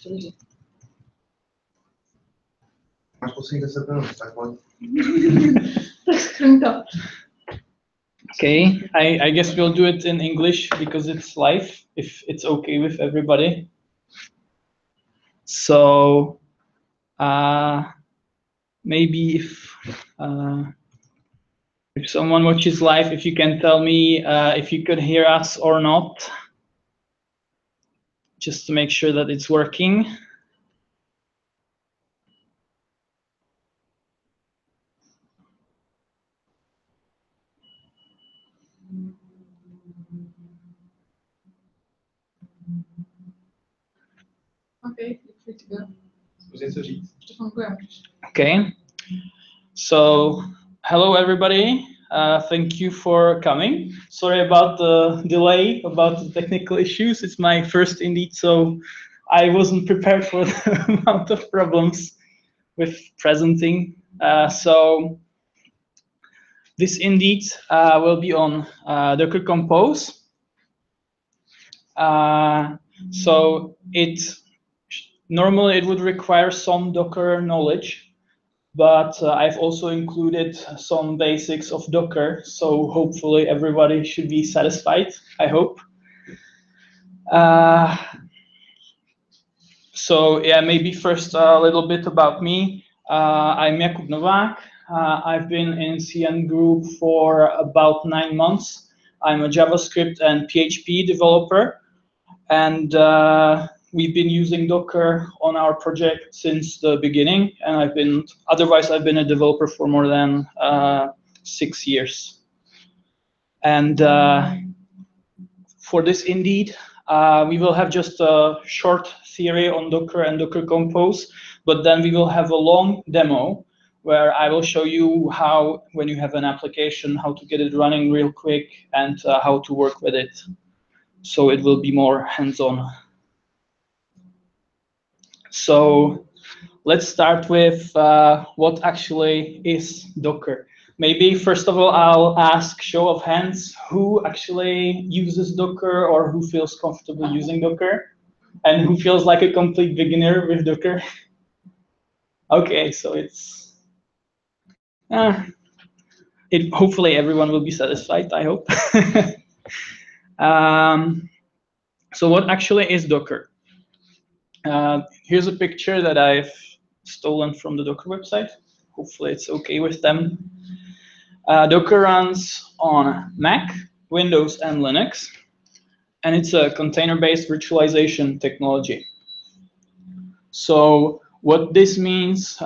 Už to vidí. Máš poslední 10 minut, tak pojď. Tak schrň to. Okay, I guess we'll do it in English because it's live, if it's okay with everybody. So maybe if someone watches live, if you can tell me if you could hear us or not, just to make sure that it's working. Okay, free to go. Zkus něco říct. Už to funguje. Okay, so hello everybody. Thank you for coming. Sorry about the delay, about the technical issues. It's my first InDeEd, so I wasn't prepared for the amount of problems with presenting. So this InDeEd will be on Docker Compose. So normally it would require some Docker knowledge, but I've also included some basics of Docker, so hopefully everybody should be satisfied, I hope. So yeah, maybe first a little bit about me. I'm Jakub Novák. I've been in CN Group for about 9 months. I'm a JavaScript and PHP developer, and we've been using Docker on our project since the beginning, and I've been a developer for more than 6 years. And for this InDeEd, we will have just a short theory on Docker and Docker Compose, but then we will have a long demo where I will show you how, when you have an application, how to get it running real quick and how to work with it. So it will be more hands-on. So let's start with what actually is Docker. Maybe first of all, I'll ask show of hands who actually uses Docker or who feels comfortable using Docker and who feels like a complete beginner with Docker. Okay, so hopefully everyone will be satisfied, I hope. So what actually is Docker? Here's a picture that I've stolen from the Docker website. Hopefully it's okay with them. Docker runs on Mac, Windows, and Linux, and it's a container-based virtualization technology. So what this means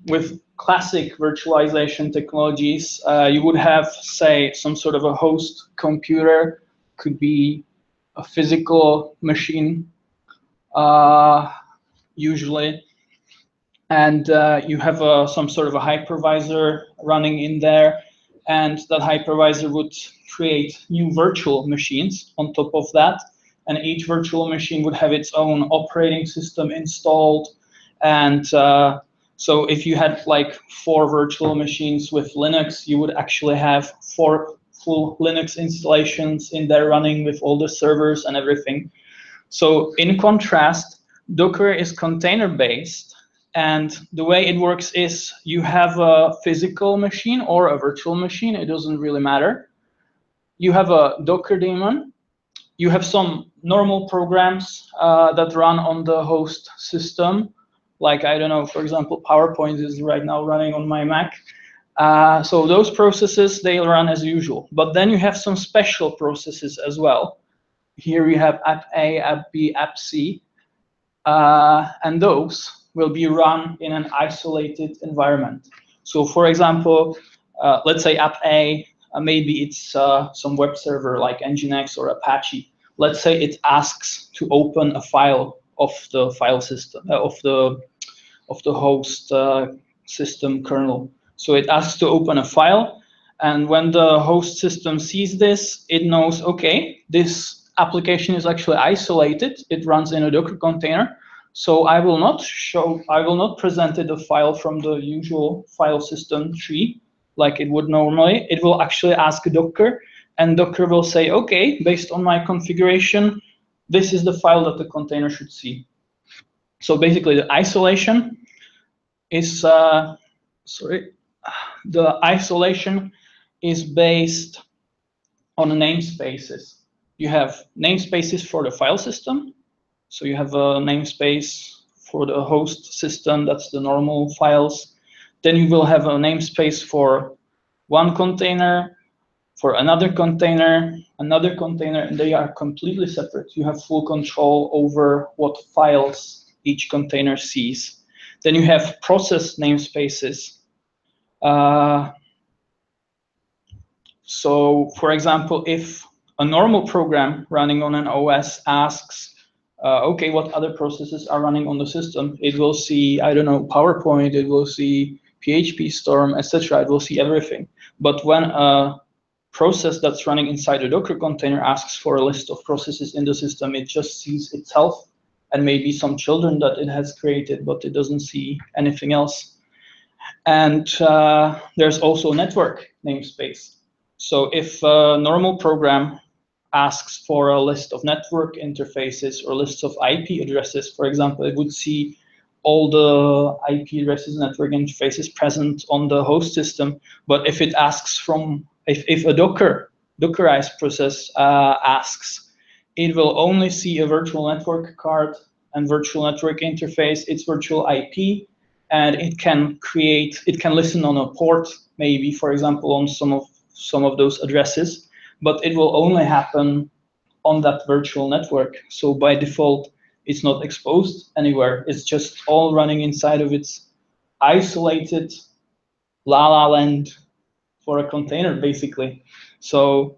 with classic virtualization technologies, you would have, say, some sort of a host computer, could be a physical machine, usually, and you have some sort of a hypervisor running in there, and that hypervisor would create new virtual machines on top of that, and each virtual machine would have its own operating system installed, and so if you had like 4 virtual machines with Linux, you would actually have 4 full Linux installations in there running with all the servers and everything. So in contrast, Docker is container-based, and the way it works is you have a physical machine or a virtual machine, it doesn't really matter. You have a Docker daemon, you have some normal programs that run on the host system, like, I don't know, for example, PowerPoint is right now running on my Mac. So those processes, they run as usual. But then you have some special processes as well. Here we have app A, app B, app C. And those will be run in an isolated environment. So for example, let's say app A, maybe it's some web server like Nginx or Apache. Let's say it asks to open a file of the file system, of the host system kernel. So it asks to open a file, and when the host system sees this, it knows, okay, this application is actually isolated. It runs in a Docker container, so I will not present it a file from the usual file system tree like it would normally. It will actually ask Docker, and Docker will say, okay, based on my configuration, this is the file that the container should see. So basically, the isolation is based on namespaces. You have namespaces for the file system. So you have a namespace for the host system, that's the normal files. Then you will have a namespace for one container, for another container, and they are completely separate. You have full control over what files each container sees. Then you have process namespaces. So for example, if a normal program running on an OS asks, okay, what other processes are running on the system, it will see, I don't know, PowerPoint, it will see Phpstorm, etc. It will see everything. But when a process that's running inside a Docker container asks for a list of processes in the system, it just sees itself and maybe some children that it has created, but it doesn't see anything else. And there's also network namespace. So if a normal program asks for a list of network interfaces or lists of IP addresses, for example, it would see all the IP addresses, network interfaces present on the host system. But if it asks if a Dockerized process asks, it will only see a virtual network card and virtual network interface, its virtual IP, and it can listen on a port, maybe, for example, on some of those addresses, but it will only happen on that virtual network. So by default, it's not exposed anywhere. It's just all running inside of its isolated la-la land for a container, basically. So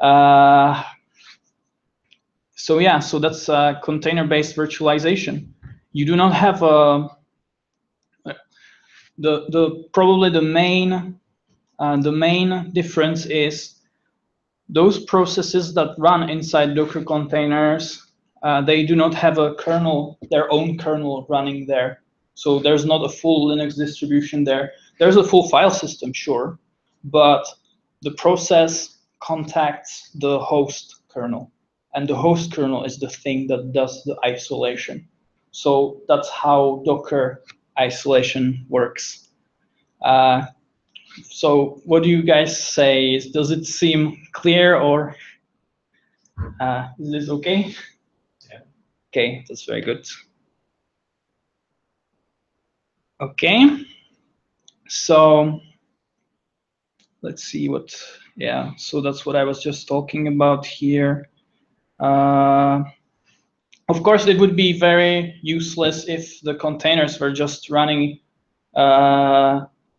yeah, so that's container-based virtualization. You do not have probably the main difference is those processes that run inside Docker containers, they do not have a kernel, their own kernel running there. So there's not a full Linux distribution there. There's a full file system, sure, but the process contacts the host kernel, and the host kernel is the thing that does the isolation. So that's how Docker isolation works. So what do you guys say? Does it seem clear, or is this okay? Yeah. Okay, that's very good. Okay, so let's see what, yeah, so that's what I was just talking about here. Of course, it would be very useless if the containers were just running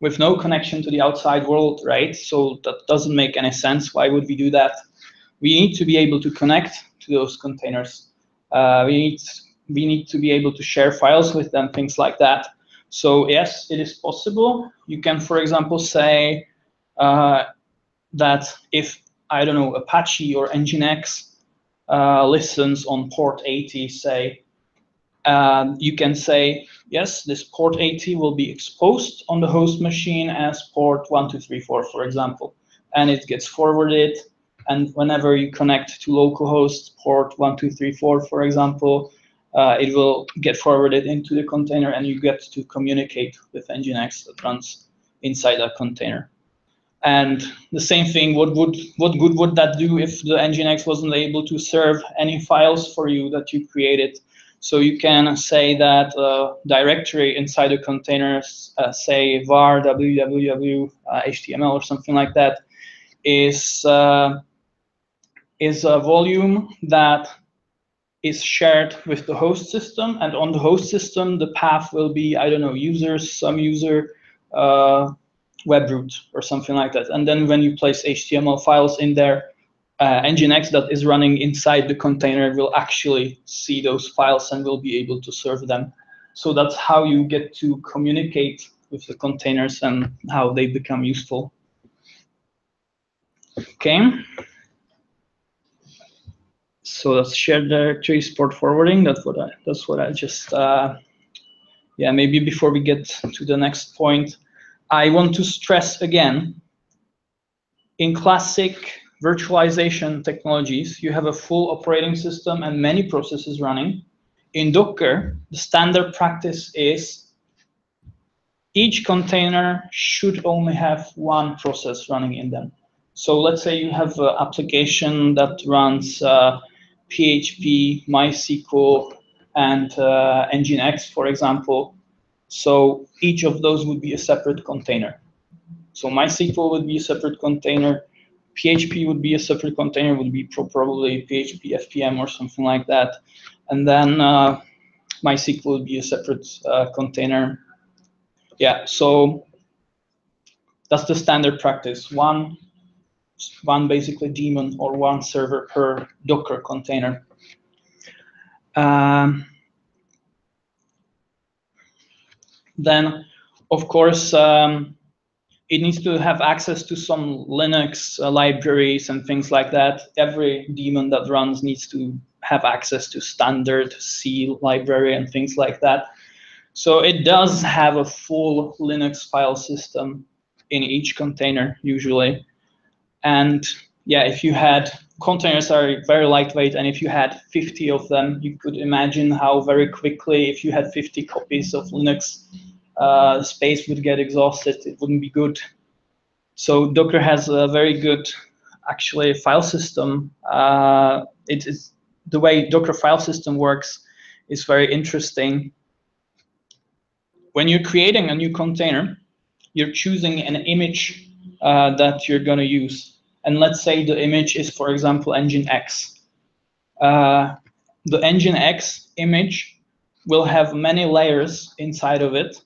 with no connection to the outside world, right? So that doesn't make any sense. Why would we do that? We need to be able to connect to those containers. We need to be able to share files with them, things like that. So yes, it is possible. You can, for example, say that if, I don't know, Apache or Nginx listens on port 80, say, you can say, yes, this port 80 will be exposed on the host machine as port 1234, for example, and it gets forwarded. And whenever you connect to localhost port 1234, for example, it will get forwarded into the container, and you get to communicate with Nginx that runs inside that container. And the same thing, what good would that do if the Nginx wasn't able to serve any files for you that you created? So you can say that directory inside the containers, say var www HTML or something like that, is a volume that is shared with the host system, and on the host system the path will be, I don't know, users, some user, web root or something like that. And then when you place HTML files in there, Nginx that is running inside the container will actually see those files and will be able to serve them. So that's how you get to communicate with the containers and how they become useful. Okay. So that's shared directories, port forwarding. That's what I just yeah. Maybe before we get to the next point, I want to stress again, in classic virtualization technologies, you have a full operating system and many processes running. In Docker, the standard practice is each container should only have one process running in them. So let's say you have an application that runs PHP, MySQL, and Nginx, for example. So each of those would be a separate container. So MySQL would be a separate container, PHP would be a separate container, would be probably PHP FPM or something like that. And then MySQL would be a separate container. Yeah, so that's the standard practice. One basically daemon or one server per Docker container. Then, of course, it needs to have access to some Linux libraries and things like that. Every daemon that runs needs to have access to standard C library and things like that. So it does have a full Linux file system in each container usually. And yeah, if you had containers are very lightweight, and if you had 50 of them, you could imagine how very quickly, if you had 50 copies of Linux, space would get exhausted. It wouldn't be good. So Docker has a very good, actually, file system. It is the way Docker file system works is very interesting. When you're creating a new container, you're choosing an image that you're going to use. And let's say the image is, for example, Nginx. The Nginx image will have many layers inside of it.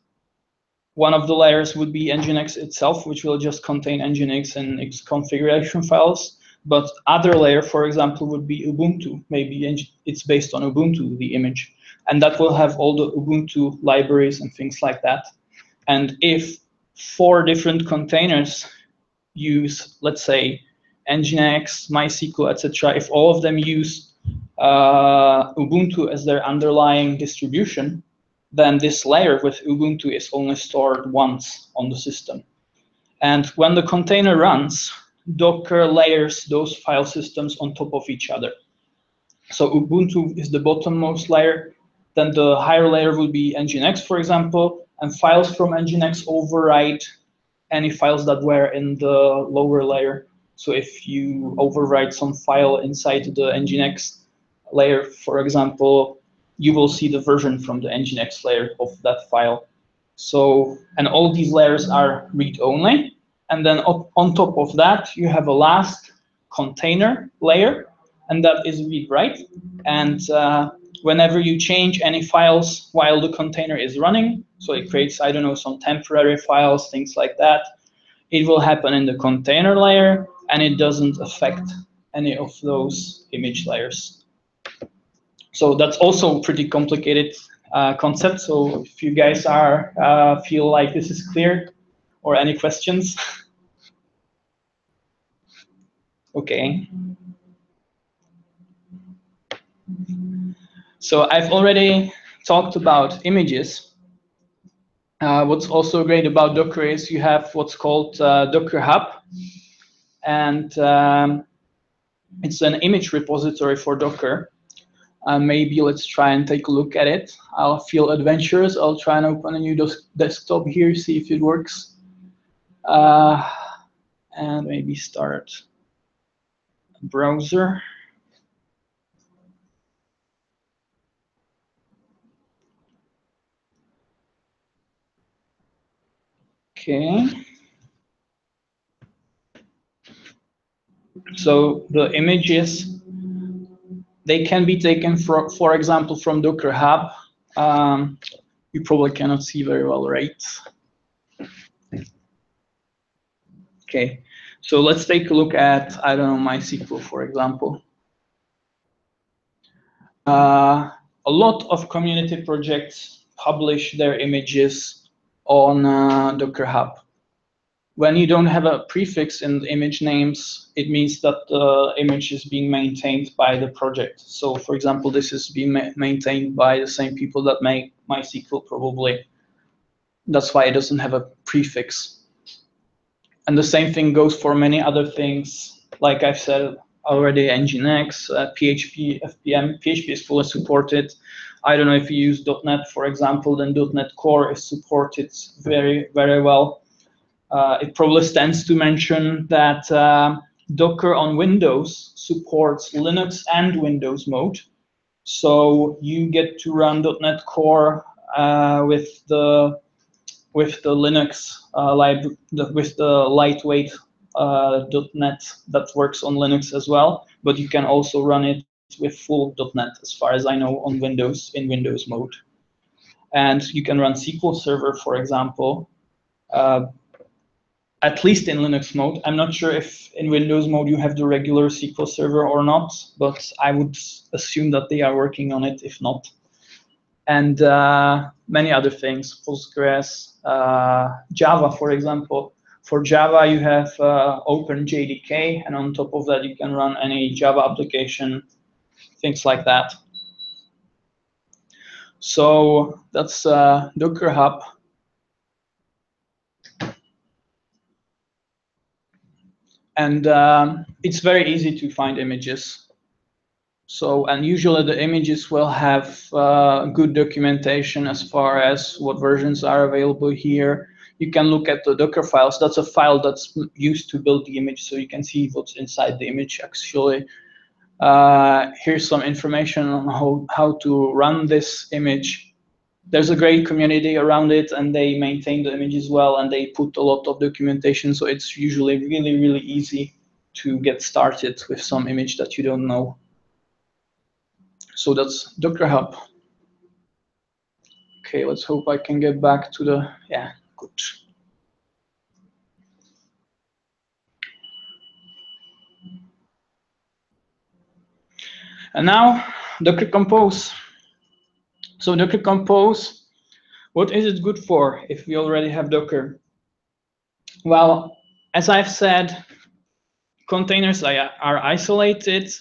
One of the layers would be Nginx itself, which will just contain Nginx and its configuration files. But other layer, for example, would be Ubuntu. Maybe it's based on Ubuntu, the image. And that will have all the Ubuntu libraries and things like that. And if 4 different containers use, let's say, Nginx, MySQL, etc., if all of them use Ubuntu as their underlying distribution, then this layer with Ubuntu is only stored once on the system. And when the container runs, Docker layers those file systems on top of each other. So Ubuntu is the bottommost layer. Then the higher layer will be Nginx, for example, and files from Nginx override any files that were in the lower layer. So if you overwrite some file inside the Nginx layer, for example, you will see the version from the Nginx layer of that file. So, and all these layers are read-only. And then on top of that, you have a last container layer, and that is read-write. And whenever you change any files while the container is running, so it creates, I don't know, some temporary files, things like that, it will happen in the container layer, and it doesn't affect any of those image layers. So that's also a pretty complicated concept. So if you guys are feel like this is clear, or any questions? Okay. So I've already talked about images. What's also great about Docker is you have what's called Docker Hub, and it's an image repository for Docker. Maybe let's try and take a look at it. I'll feel adventurous. I'll try and open a new desktop here, see if it works. And maybe start a browser. Okay. So the images, they can be taken, for example, from Docker Hub. You probably cannot see very well, right? Okay, so let's take a look at, I don't know, MySQL, for example. A lot of community projects publish their images on Docker Hub. When you don't have a prefix in the image names, it means that the image is being maintained by the project. So, for example, this is being maintained by the same people that make MySQL, probably. That's why it doesn't have a prefix. And the same thing goes for many other things. like I've said already, Nginx, PHP, FPM. PHP is fully supported. I don't know if you use .NET, for example, then .NET Core is supported very, very well. It probably stands to mention that Docker on Windows supports Linux and Windows mode. So you get to run .NET Core with the Linux with the lightweight .NET that works on Linux as well. But you can also run it with full .NET, as far as I know, on Windows in Windows mode. And you can run SQL Server, for example, at least in Linux mode. I'm not sure if in Windows mode you have the regular SQL Server or not, but I would assume that they are working on it, if not. And many other things, Postgres, Java, for example. For Java, you have OpenJDK, and on top of that, you can run any Java application, things like that. So that's Docker Hub. And it's very easy to find images. So, and usually the images will have good documentation as far as what versions are available here. You can look at the Docker files. That's a file that's used to build the image, so you can see what's inside the image actually. Here's some information on how to run this image. There's a great community around it, and they maintain the images well, and they put a lot of documentation, so it's usually really, really easy to get started with some image that you don't know. So that's Docker Hub. Okay, let's hope I can get back to the, yeah, good. And now, Docker Compose. So Docker Compose, what is it good for if we already have Docker? Well, as I've said, containers are isolated.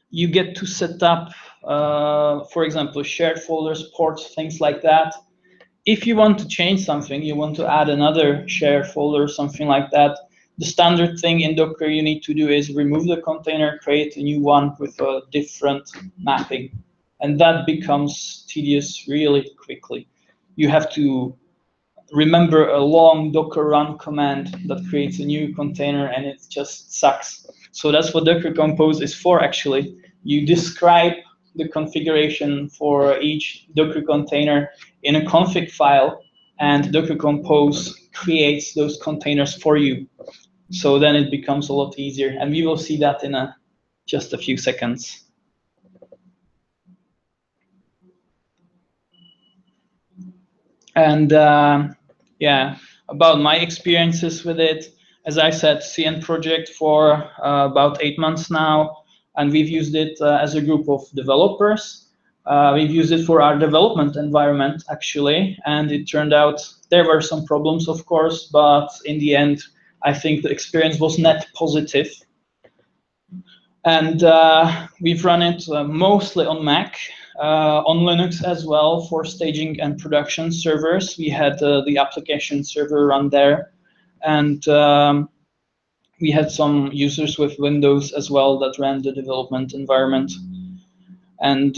You get to set up, for example, shared folders, ports, things like that. If you want to change something, you want to add another shared folder, something like that, the standard thing in Docker you need to do is remove the container, create a new one with a different mapping. And that becomes tedious really quickly. You have to remember a long Docker run command that creates a new container, and it just sucks. So that's what Docker Compose is for, actually. You describe the configuration for each Docker container in a config file, and Docker Compose creates those containers for you. So then it becomes a lot easier, and we will see that in just a few seconds. And yeah, about my experiences with it, as I said, CN project for about 8 months now, and we've used it as a group of developers. We've used it for our development environment, actually, and it turned out there were some problems, of course, but in the end, I think the experience was net positive. And we've run it mostly on Mac, on Linux as well for staging and production servers. We had the application server run there, and we had some users with Windows as well that ran the development environment. And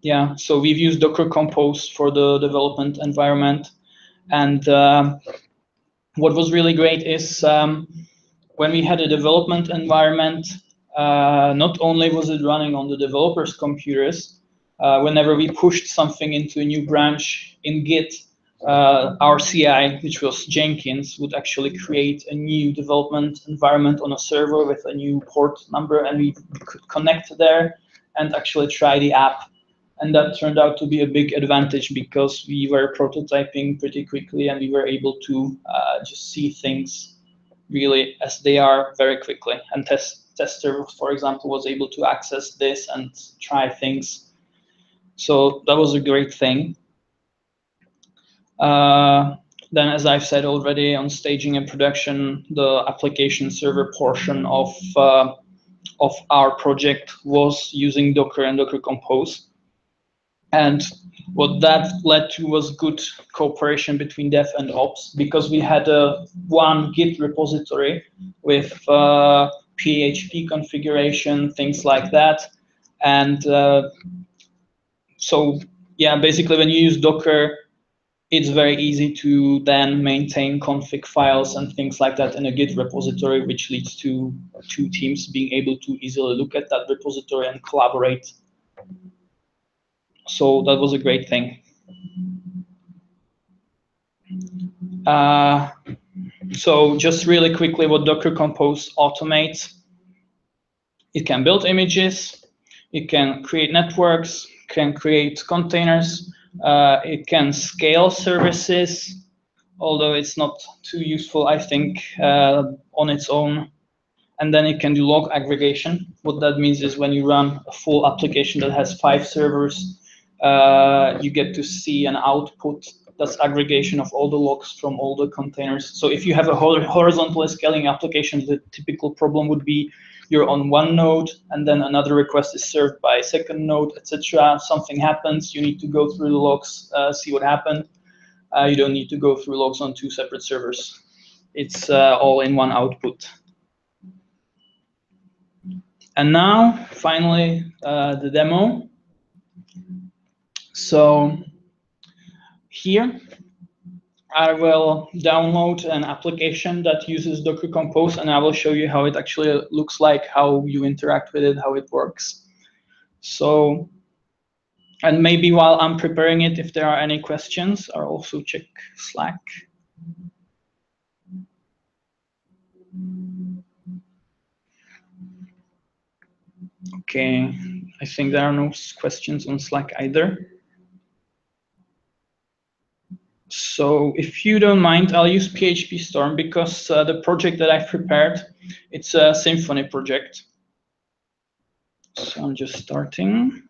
yeah, so we've used Docker Compose for the development environment. And what was really great is when we had a development environment, not only was it running on the developers' computers, whenever we pushed something into a new branch in Git, our CI, which was Jenkins, would actually create a new development environment on a server with a new port number, and we could connect there and actually try the app. And that turned out to be a big advantage because we were prototyping pretty quickly, and we were able to just see things really as they are very quickly. And tester, for example, was able to access this and try things. So that was a great thing. Then, as I've said already, on staging and production, the application server portion of our project was using Docker and Docker Compose. And what that led to was good cooperation between dev and ops, because we had one Git repository with PHP configuration, things like that. And so, yeah, basically when you use Docker, it's very easy to then maintain config files and things like that in a Git repository, which leads to two teams being able to easily look at that repository and collaborate. So that was a great thing. So just really quickly, what Docker Compose automates: it can build images, it can create networks, can create containers, it can scale services, although it's not too useful, I think, on its own. And then it can do log aggregation. What that means is when you run a full application that has 5 servers, you get to see an output that's aggregation of all the logs from all the containers. So if you have a horizontally scaling application, the typical problem would be you're on one node and then another request is served by a second node, etc. Something happens, you need to go through the logs, see what happened. You don't need to go through logs on 2 separate servers. It's all in one output. And now, finally, the demo. So here, I will download an application that uses Docker Compose, and I will show you how it actually looks like, how you interact with it, how it works. So, and maybe while I'm preparing it, if there are any questions, I'll also check Slack. Okay, I think there are no questions on Slack either. So if you don't mind, I'll use Phpstorm because the project that I've prepared, it's a Symfony project. So I'm just starting.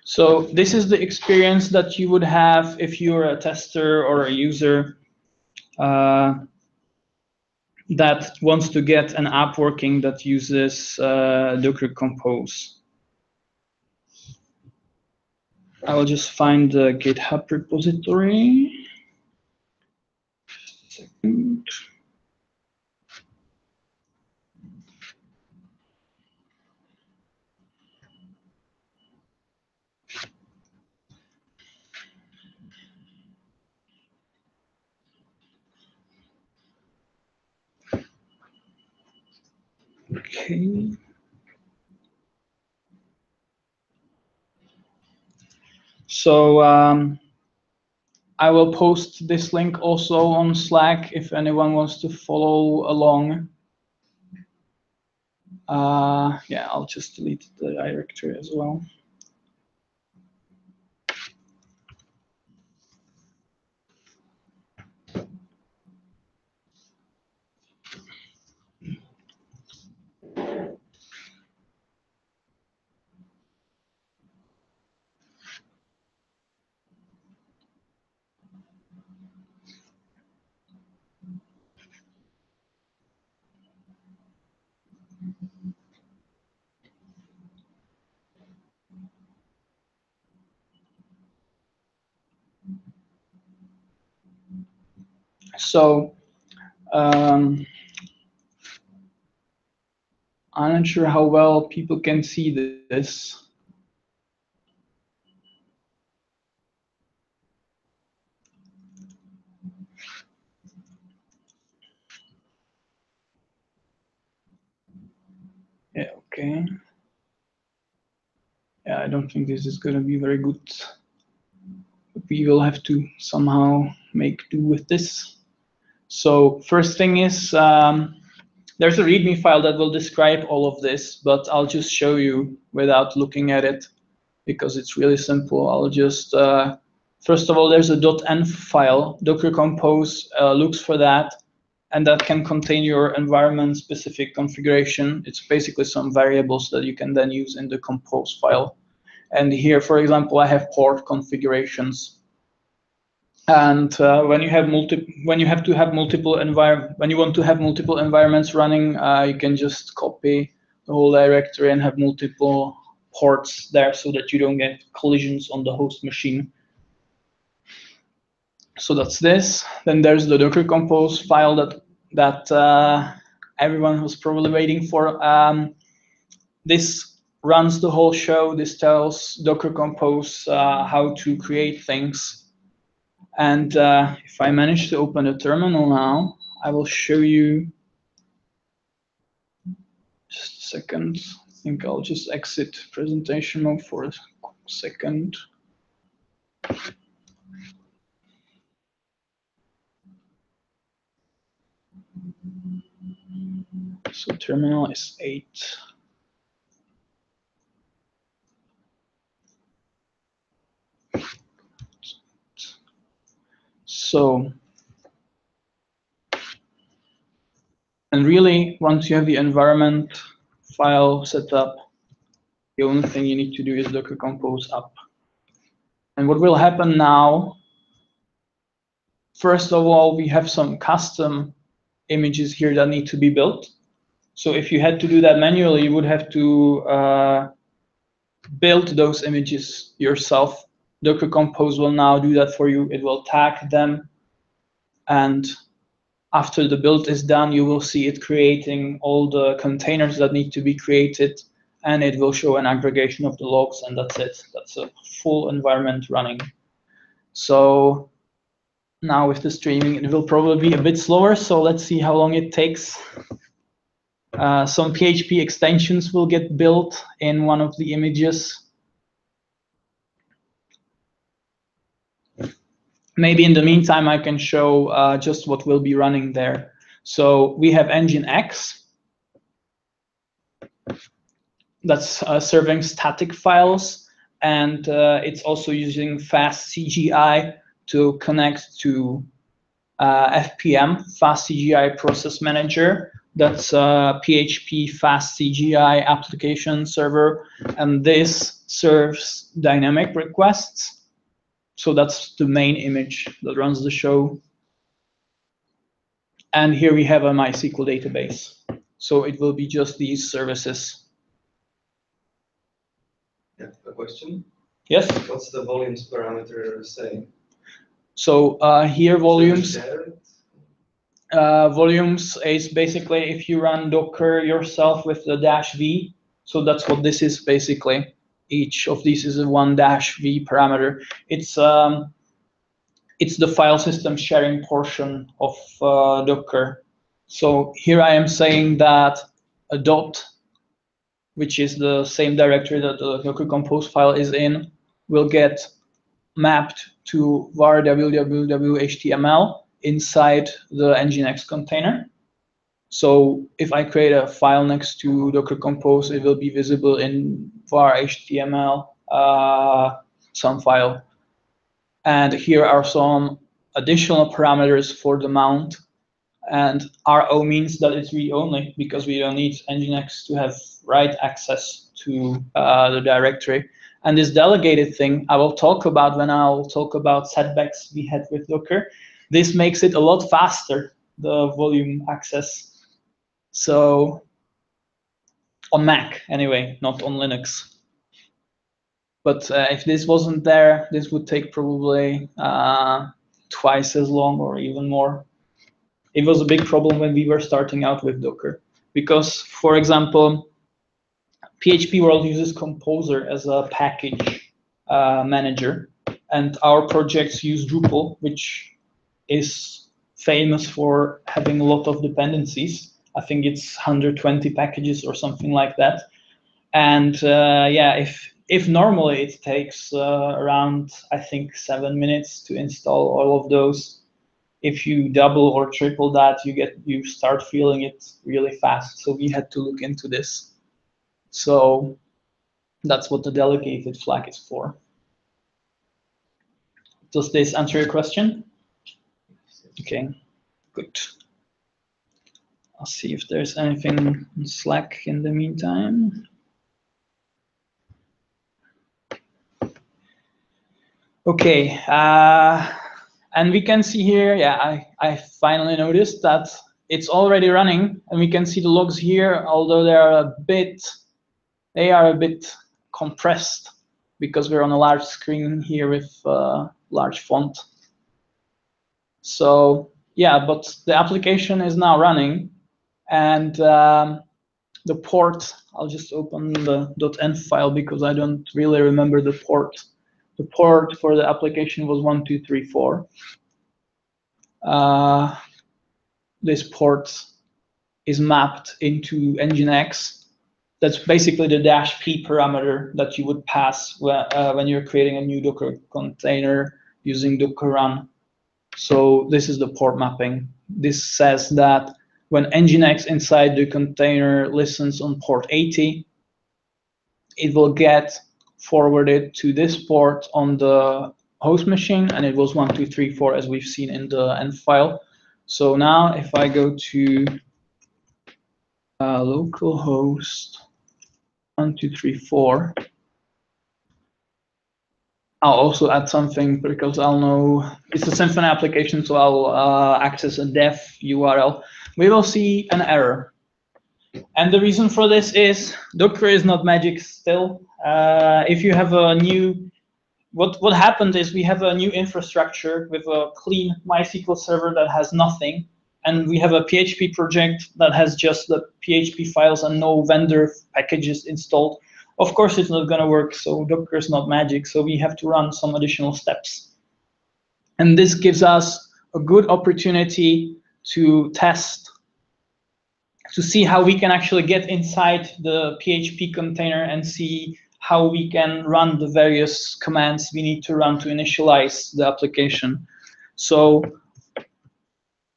So this is the experience that you would have if you're a tester or a user that wants to get an app working that uses Docker Compose. I will just find the GitHub repository. Second. Okay. So I will post this link also on Slack if anyone wants to follow along. Yeah, I'll just delete the directory as well. So I'm not sure how well people can see this. Yeah, okay. Yeah, I don't think this is going to be very good. We will have to somehow make do with this. So first thing is, there's a Readme file that will describe all of this, but I'll just show you without looking at it because it's really simple. I'll just, first of all, there's a .env file. Docker Compose looks for that and that can contain your environment-specific configuration. It's basically some variables that you can then use in the compose file. And here, for example, I have port configurations. And when you want to have multiple environments running, you can just copy the whole directory and have multiple ports there so that you don't get collisions on the host machine. So that's this. Then there's the Docker Compose file that everyone was probably waiting for. This runs the whole show. This tells Docker Compose how to create things. And if I manage to open the terminal now, I will show you. Just a second. I think I'll just exit presentation mode for a second. So terminal is 8. So, and really, once you have the environment file set up, the only thing you need to do is Docker Compose up. And what will happen now, first of all, we have some custom images here that need to be built. So if you had to do that manually, you would have to build those images yourself. Docker Compose will now do that for you. It will tag them, and after the build is done, you will see it creating all the containers that need to be created, and it will show an aggregation of the logs, and that's it. That's a full environment running. So now with the streaming, it will probably be a bit slower, so let's see how long it takes. Some PHP extensions will get built in one of the images. Maybe in the meantime, I can show just what will be running there. So we have Nginx. That's serving static files, and it's also using fast CGI to connect to FPM, Fast CGI Process Manager. That's a PHP Fast CGI application server, and this serves dynamic requests. So that's the main image that runs the show. And here we have a MySQL database. So it will be just these services. Yeah, a question? Yes? What's the volumes parameter saying? So here volumes. Share it? Volumes is basically if you run Docker yourself with the -v. So that's what this is basically. Each of these is a -v parameter. It's the file system sharing portion of Docker. So here I am saying that a dot, which is the same directory that the Docker Compose file is in, will get mapped to var www.html inside the Nginx container. So if I create a file next to Docker Compose, it will be visible in var HTML some file. And here are some additional parameters for the mount. And RO means that it's read-only because we don't need Nginx to have write access to the directory. And this delegated thing I will talk about when I'll talk about setbacks we had with Docker. This makes it a lot faster, the volume access. So on Mac anyway, not on Linux. But if this wasn't there, this would take probably twice as long or even more. It was a big problem when we were starting out with Docker. Because, for example, PHP World uses Composer as a package manager. And our projects use Drupal, which is famous for having a lot of dependencies. I think it's 120 packages or something like that. And yeah, if normally it takes around, I think, 7 minutes to install all of those, if you double or triple that, you start feeling it really fast. So we had to look into this. So that's what the delegated flag is for. Does this answer your question? Okay, good. I'll see if there's anything in Slack in the meantime. Okay, and we can see here, yeah, I finally noticed that it's already running, and we can see the logs here, although they are a bit compressed because we're on a large screen here with large font. So yeah, but the application is now running, and the port, I'll just open the .env file because I don't really remember the port. The port for the application was 1234. This port is mapped into Nginx. That's basically the -p parameter that you would pass when you're creating a new Docker container using Docker run. So this is the port mapping. This says that when Nginx inside the container listens on port 80, it will get forwarded to this port on the host machine, and it was 1234 as we've seen in the env file. So now if I go to localhost 1234, I'll also add something because I'll know it's a Symfony application, so I'll access a dev URL. We will see an error. And the reason for this is Docker is not magic still. If you have a new, what happened is we have a new infrastructure with a clean MySQL server that has nothing, and we have a PHP project that has just the PHP files and no vendor packages installed. Of course, it's not going to work, so Docker is not magic, so we have to run some additional steps. And this gives us a good opportunity to test, to see how we can actually get inside the PHP container and see how we can run the various commands we need to run to initialize the application. So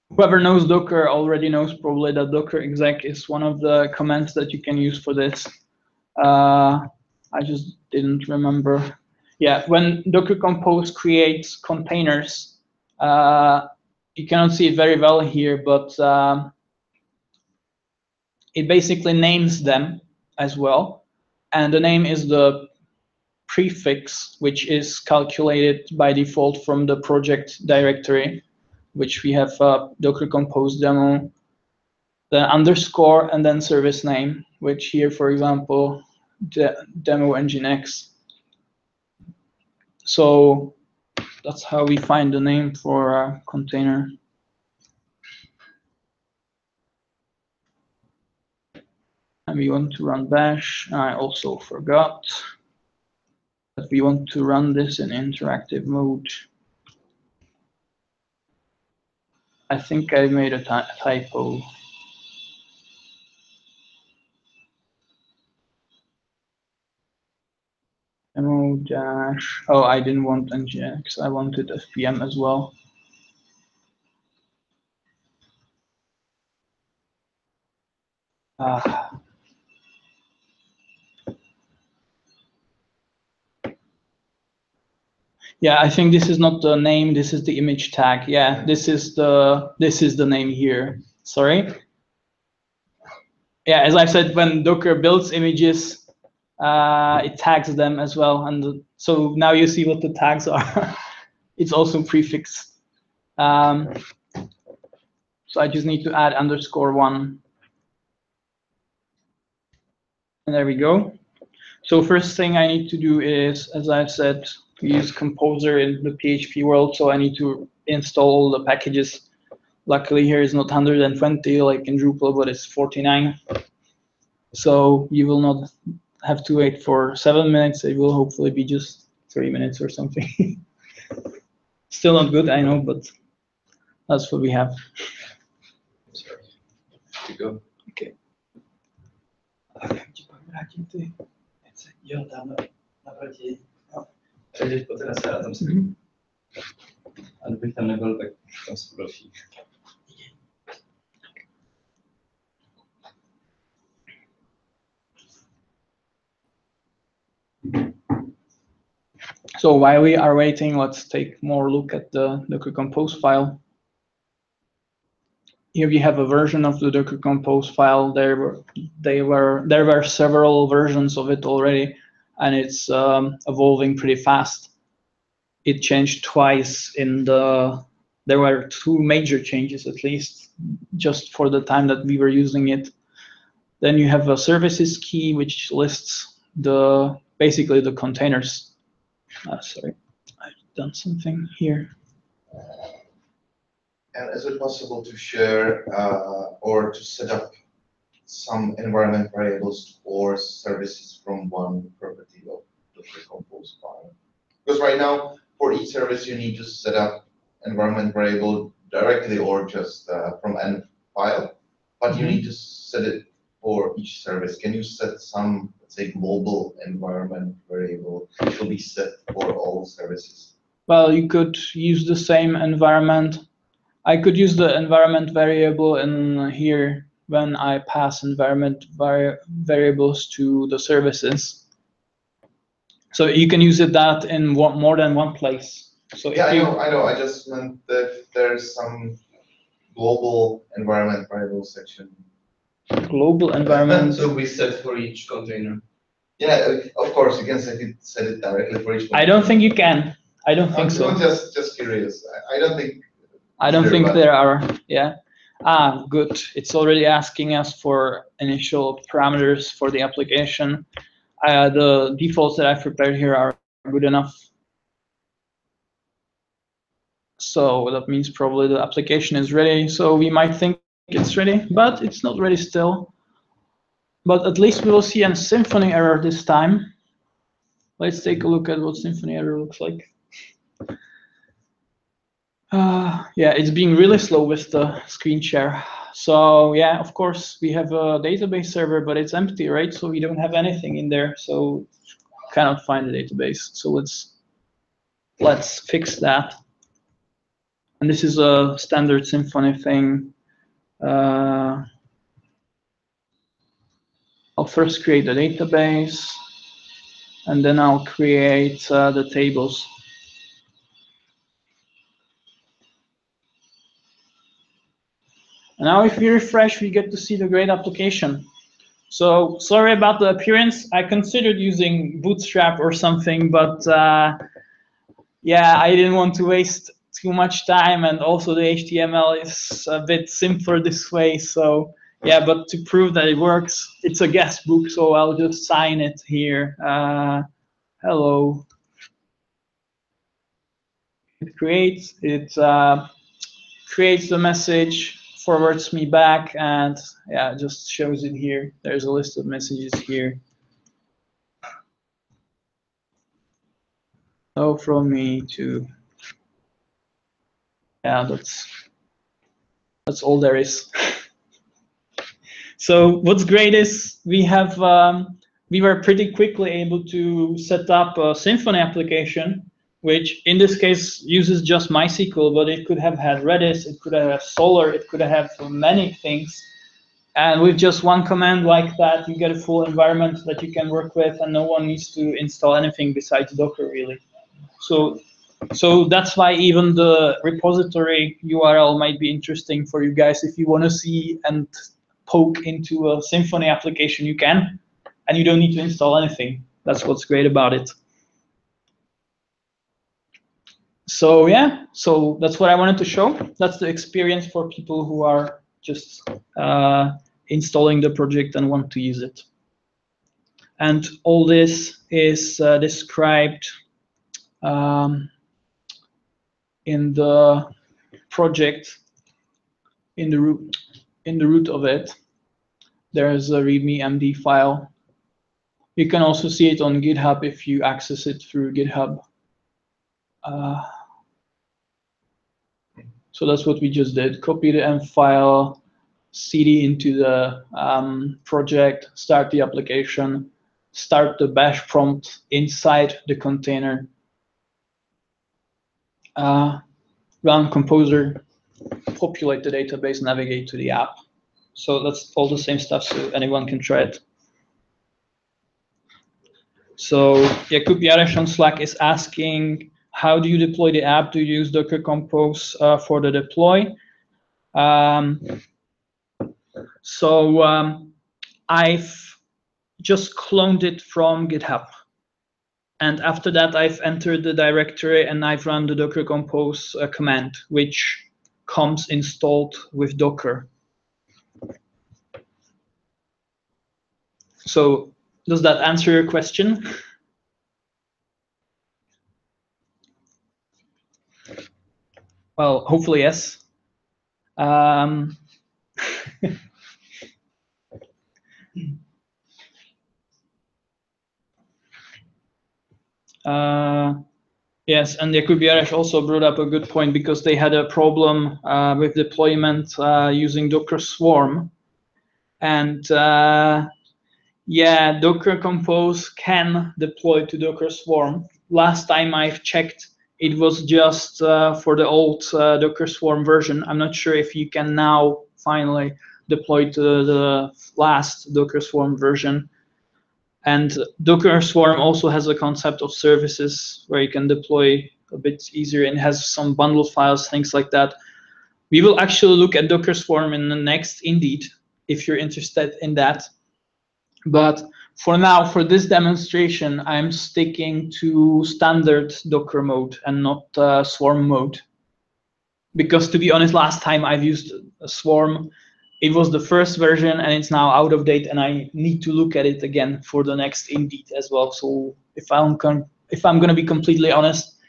whoever knows Docker already knows probably that docker exec is one of the commands that you can use for this. I just didn't remember. Yeah, when Docker Compose creates containers, you cannot see it very well here, but it basically names them as well. And the name is the prefix, which is calculated by default from the project directory, which we have Docker Compose demo, the underscore, and then service name, which here, for example, demo Nginx. So that's how we find the name for a container. And we want to run bash. I also forgot that we want to run this in interactive mode. I think I made a typo. Demo dash. Oh, I didn't want Nginx. I wanted FPM as well. Yeah, I think this is not the name. This is the image tag. Yeah, this is the name here. Sorry. Yeah, as I said, when Docker builds images, it tags them as well, and so now you see what the tags are. It's also prefixed. So I just need to add _1, and there we go. So first thing I need to do is, as I said, use Composer in the PHP world. So I need to install all the packages. Luckily here is not 120 like in Drupal, but it's 49. So you will not have to wait for 7 minutes. It will hopefully be just 3 minutes or something. Still not good, I know, but that's what we have. Sorry. To go. Okay. Jo, tam naproti. Přejdeš po terase a tam se. A kdybych tam nebyl, tak tam se další. So while we are waiting, let's take more look at the Docker Compose file. here we have a version of the Docker Compose file. There were several versions of it already, and it's evolving pretty fast. It changed twice there were 2 major changes at least, just for the time that we were using it. Then you have a services key, which lists basically the containers. Sorry, I've done something here. And is it possible to share or to set up some environment variables for services from one property of the Compose file? Because right now, for each service, you need to set up environment variable directly or just from end file, but you need to set it for each service. Can you set some, let's say, global environment variable which will be set for all services? Well, you could use the same environment. I could use the environment variable in here when I pass environment variables to the services. So you can use that in more than one place. So yeah, I know. I just meant that there's some global environment variable section. Global environment. So we set for each container. Yeah, of course, you can set it directly for each one. I don't think you can. I don't think so. I'm just curious. I don't think. I don't think there are. Yeah. Good. It's already asking us for initial parameters for the application. The defaults that I've prepared here are good enough. So that means probably the application is ready. So we might think it's ready, but it's not ready still. But at least we will see a Symfony error this time. Let's take a look at what Symfony error looks like. Yeah, it's being really slow with the screen share. So yeah, of course, we have a database server, but it's empty, right? So we don't have anything in there, so cannot find the database. So let's fix that. And this is a standard Symfony thing. I'll first create a database, and then I'll create the tables. And now if we refresh, we get to see the great application. So sorry about the appearance. I considered using Bootstrap or something, but yeah, I didn't want to waste too much time, and also the HTML is a bit simpler this way. So yeah, but to prove that it works, it's a guest book, so I'll just sign it here. Hello. It creates the message, forwards me back, and yeah, it just shows it here. There's a list of messages here. So from me to, yeah, that's all there is. So what's great is we were pretty quickly able to set up a Symfony application, which in this case uses just MySQL, but it could have had Redis, it could have Solr, it could have many things. And with just one command like that, you get a full environment that you can work with, and no one needs to install anything besides Docker, really. So that's why even the repository URL might be interesting for you guys. If you want to see and poke into a Symfony application, you can, and you don't need to install anything. That's what's great about it. So yeah, so that's what I wanted to show. That's the experience for people who are just installing the project and want to use it. And all this is described in the project, in the root of it. There's a Readme MD file. You can also see it on GitHub if you access it through GitHub. So that's what we just did. Copy the M file, cd into the project, start the application, start the bash prompt inside the container, run composer, populate the database, navigate to the app. So that's all the same stuff, so anyone can try it. So Jakub Jareš on Slack is asking, how do you deploy the app? Do you use Docker Compose for the deploy? So I've just cloned it from GitHub. And after that, I've entered the directory and I've run the docker compose command, which comes installed with Docker. So does that answer your question? Well, hopefully yes. Yes, and Jakub also brought up a good point because they had a problem with deployment using Docker Swarm. And yeah, Docker Compose can deploy to Docker Swarm. Last time I've checked, it was just for the old Docker Swarm version. I'm not sure if you can now finally deploy to the last Docker Swarm version. And Docker Swarm also has a concept of services where you can deploy a bit easier and has some bundled files, things like that. We will actually look at Docker Swarm in the next InDeEd if you're interested in that. But for now, for this demonstration, I'm sticking to standard Docker mode and not Swarm mode. Because to be honest, last time I've used a Swarm, it was the first version and it's now out of date and I need to look at it again for the next InDeEd as well. So if I'm gonna be completely honest,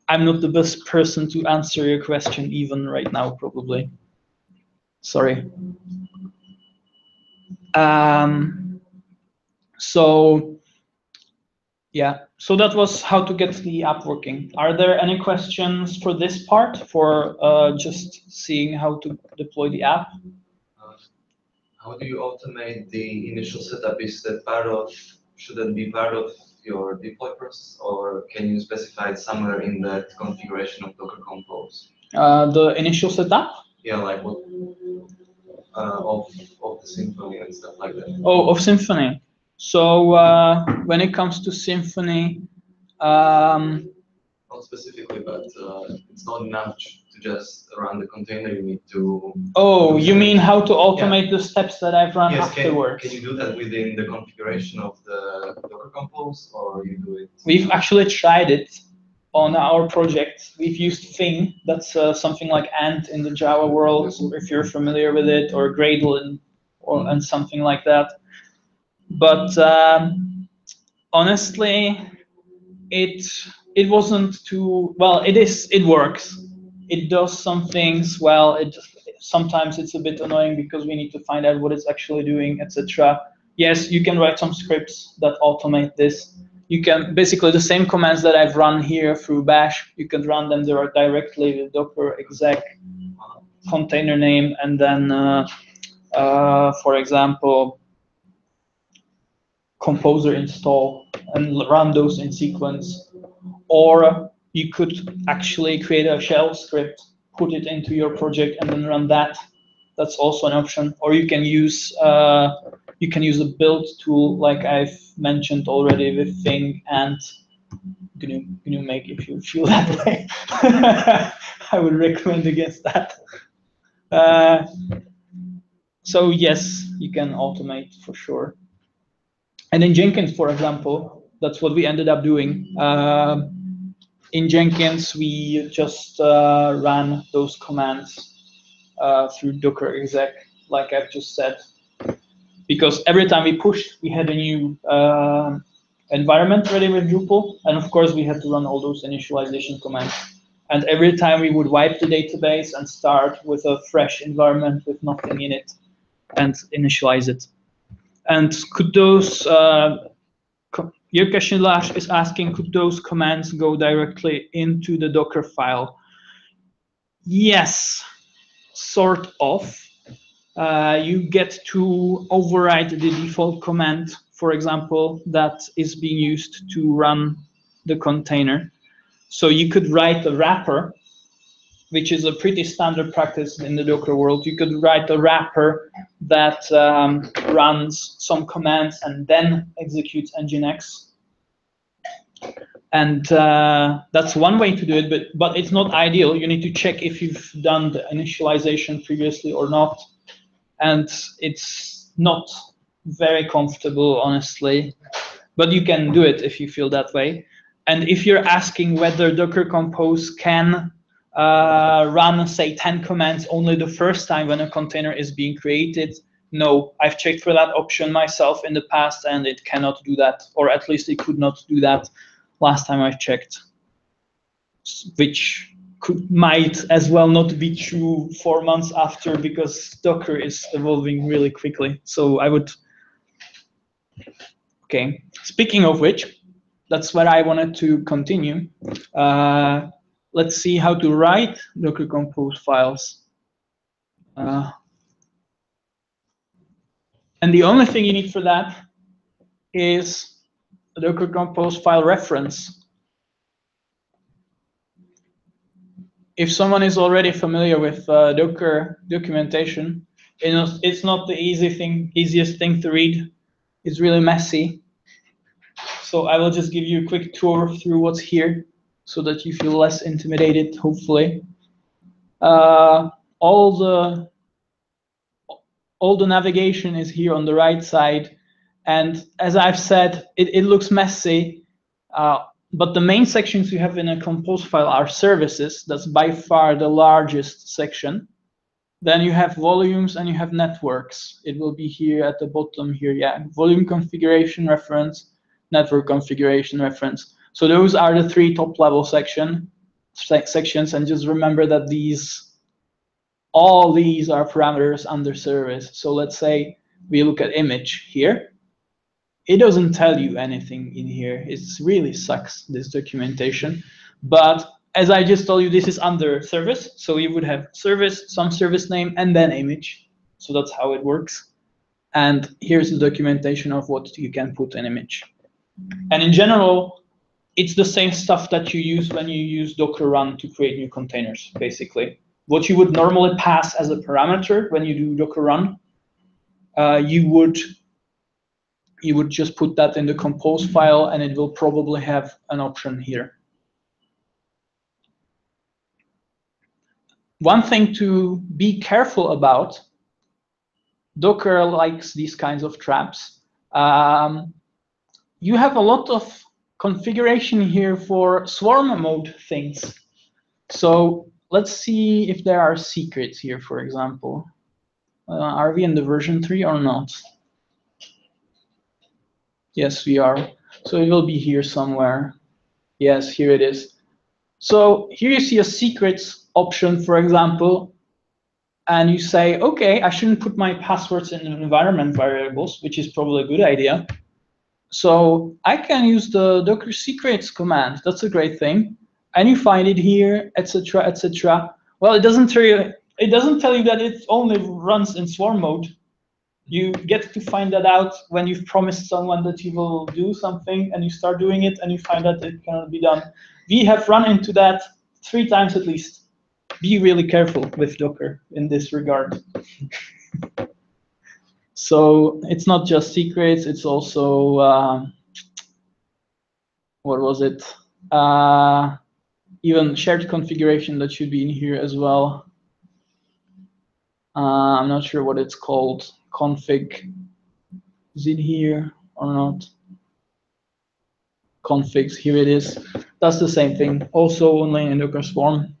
I'm not the best person to answer your question even right now, probably. Sorry. So yeah, so that was how to get the app working. Are there any questions for this part, for just seeing how to deploy the app? How do you automate the initial setup? Is that part of, should that be part of your deploy process, or can you specify it somewhere in that configuration of Docker Compose? The initial setup? Yeah, like what of the Symfony and stuff like that. Oh, of Symfony. So when it comes to Symfony, not specifically, but it's not enough to just run the container. You need to. Oh, you mean how to automate the steps that I've run Yes, afterwards? Can you do that within the configuration of the Docker Compose, or you do it? We've actually tried it on our project. We've used Thing. That's something like Ant in the Java world, if you're familiar with it, or Gradle and something like that. But honestly, it wasn't too well. It works. It does some things well. Sometimes it's a bit annoying because we need to find out what it's actually doing, etc. Yes, you can write some scripts that automate this. You can basically the same commands that I've run here through Bash. You can run them directly with Docker exec container name, and then for example, composer install, and run those in sequence. Or you could actually create a shell script, put it into your project, and then run that. That's also an option. Or you can use a build tool like I've mentioned already with Thing and GNU Make if you feel that way. I would recommend against that. So yes, you can automate for sure. And in Jenkins, for example, that's what we ended up doing. In Jenkins, we just ran those commands through Docker exec, like I've just said. Because every time we pushed, we had a new environment ready with Drupal. And of course, we had to run all those initialization commands. And every time we would wipe the database and start with a fresh environment with nothing in it and initialize it. And could those, your question, Lars, is asking, could those commands go directly into the Docker file? Yes, sort of. You get to override the default command, for example, that is being used to run the container. So you could write a wrapper, which is a pretty standard practice in the Docker world. You could write a wrapper that runs some commands and then executes Nginx. And that's one way to do it, but it's not ideal. You need to check if you've done the initialization previously or not. And it's not very comfortable, honestly, but you can do it if you feel that way. And if you're asking whether Docker Compose can run, say, 10 commands only the first time when a container is being created, no, I've checked for that option myself in the past, and it cannot do that, or at least it could not do that last time I checked, which might as well not be true 4 months after, because Docker is evolving really quickly. So I would, okay. Speaking of which, that's where I wanted to continue. Let's see how to write Docker Compose files. And the only thing you need for that is a Docker Compose file reference. If someone is already familiar with Docker documentation, it's not the easiest thing to read. It's really messy. So I will just give you a quick tour through what's here so that you feel less intimidated, hopefully. All the navigation is here on the right side. And as I've said, it looks messy. But the main sections you have in a compose file are services. That's by far the largest section. Then you have volumes and you have networks. It will be here at the bottom here. Yeah, volume configuration reference, network configuration reference. So those are the 3 top level sections. And just remember that all these are parameters under service. So let's say we look at image here. It doesn't tell you anything in here. It really sucks, this documentation. But as I just told you, this is under service. So you would have service, some service name, and then image. So that's how it works. And here's the documentation of what you can put in image. And in general, it's the same stuff that you use when you use Docker run to create new containers, basically. What you would normally pass as a parameter when you do Docker run, you would just put that in the compose file, and it will probably have an option here. One thing to be careful about, Docker likes these kinds of traps. You have a lot of configuration here for swarm mode things. So let's see if there are secrets here, for example. Are we in the version 3 or not? Yes, we are. So it will be here somewhere. Yes, here it is. So here you see a secrets option, for example, and you say, okay, I shouldn't put my passwords in environment variables, which is probably a good idea. So I can use the Docker secrets command. That's a great thing. And you find it here, etc., etc. Well, it doesn't tell you that it only runs in swarm mode. You get to find that out when you've promised someone that you will do something and you start doing it and you find that it cannot be done. We have run into that 3 times at least. Be really careful with Docker in this regard. So it's not just secrets, it's also, what was it? Even shared configuration that should be in here as well. I'm not sure what it's called. Config, is it here or not? Configs, here it is. That's the same thing, also only in Docker Swarm.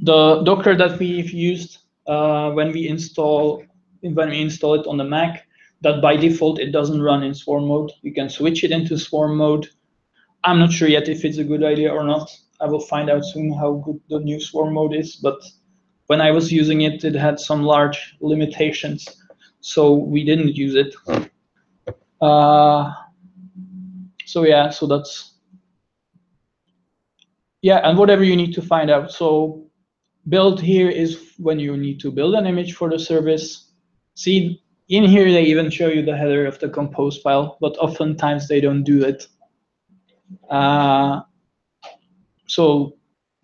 The Docker that we've used when we install it on the Mac, that by default it doesn't run in swarm mode. You can switch it into swarm mode. I'm not sure yet if it's a good idea or not. I will find out soon how good the new swarm mode is, but when I was using it, it had some large limitations, so we didn't use it. So yeah, so that's, yeah, and whatever you need to find out. So build here is when you need to build an image for the service. See, in here they even show you the header of the compose file, but oftentimes they don't do it. So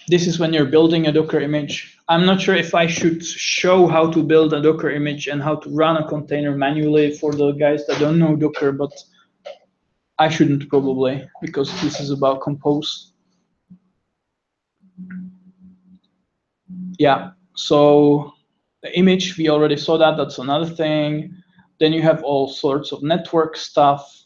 this is when you're building a Docker image. I'm not sure if I should show how to build a Docker image and how to run a container manually for the guys that don't know Docker, but I shouldn't probably, because this is about compose. Yeah, so the image, we already saw that, that's another thing. Then you have all sorts of network stuff.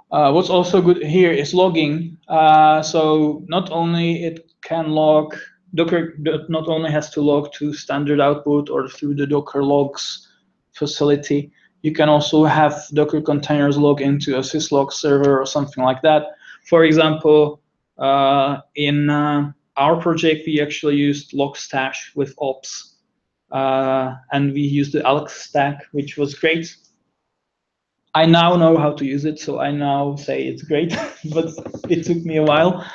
What's also good here is logging. So not only it can log, Docker not only has to log to standard output or through the Docker logs facility, you can also have Docker containers log into a syslog server or something like that. For example, in our project, we actually used Logstash with ops, and we used the Alex stack, which was great. I now know how to use it, so I now say it's great, but it took me a while.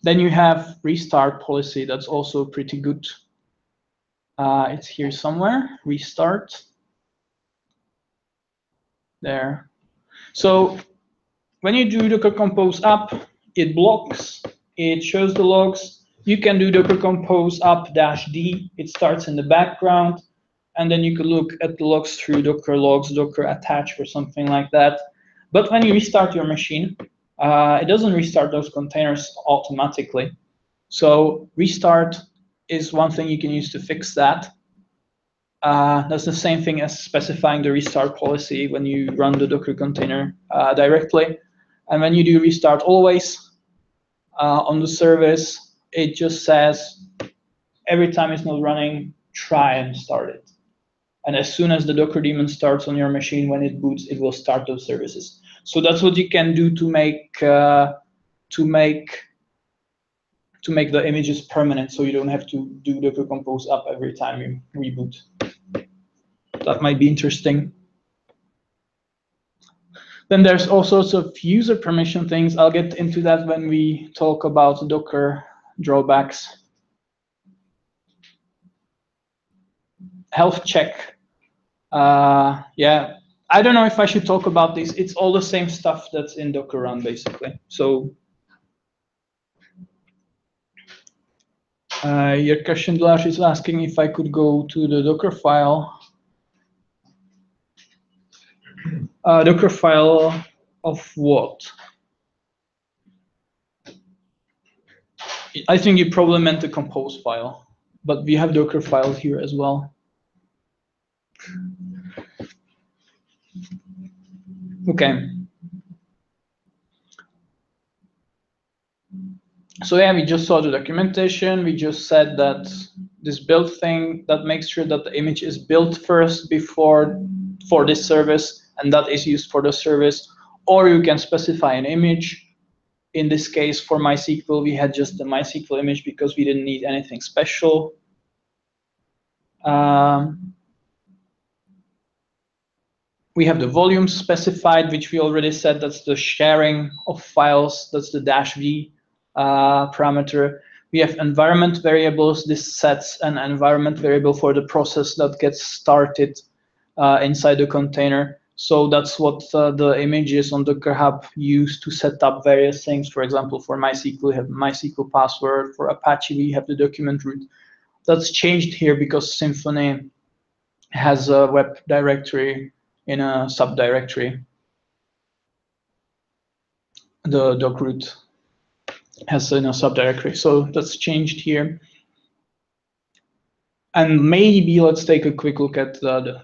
Then you have restart policy. That's also pretty good. It's here somewhere. Restart. There. So when you do Docker Compose up, it blocks. It shows the logs. You can do Docker Compose up -d. It starts in the background. And then you could look at the logs through Docker logs, Docker attach, or something like that. But when you restart your machine, it doesn't restart those containers automatically. So restart is one thing you can use to fix that. That's the same thing as specifying the restart policy when you run the Docker container directly. And when you do restart always on the service, it just says every time it's not running, try and start it. And as soon as the Docker daemon starts on your machine, when it boots, it will start those services. So that's what you can do to make the images permanent, so you don't have to do Docker Compose up every time you reboot. That might be interesting. Then there's all sorts of user permission things. I'll get into that when we talk about Docker drawbacks. Health check. Yeah, I don't know if I should talk about this. It's all the same stuff that's in Docker run, basically. So your question, Blaž, is asking if I could go to the Docker file. Docker file of what? I think you probably meant the compose file, but we have Docker files here as well. Okay. So yeah, we just saw the documentation. We just said that this build thing that makes sure that the image is built first before for this service, and that is used for the service. Or you can specify an image. In this case, for MySQL, we had just the MySQL image because we didn't need anything special. We have the volumes specified, which we already said that's the sharing of files. That's the -v parameter. We have environment variables. This sets an environment variable for the process that gets started inside the container. So that's what the images on Docker Hub use to set up various things. For example, for MySQL, we have MySQL password. For Apache, we have the document root. That's changed here because Symfony has a web directory in a subdirectory. The doc root has in a subdirectory, so that's changed here. And maybe let's take a quick look at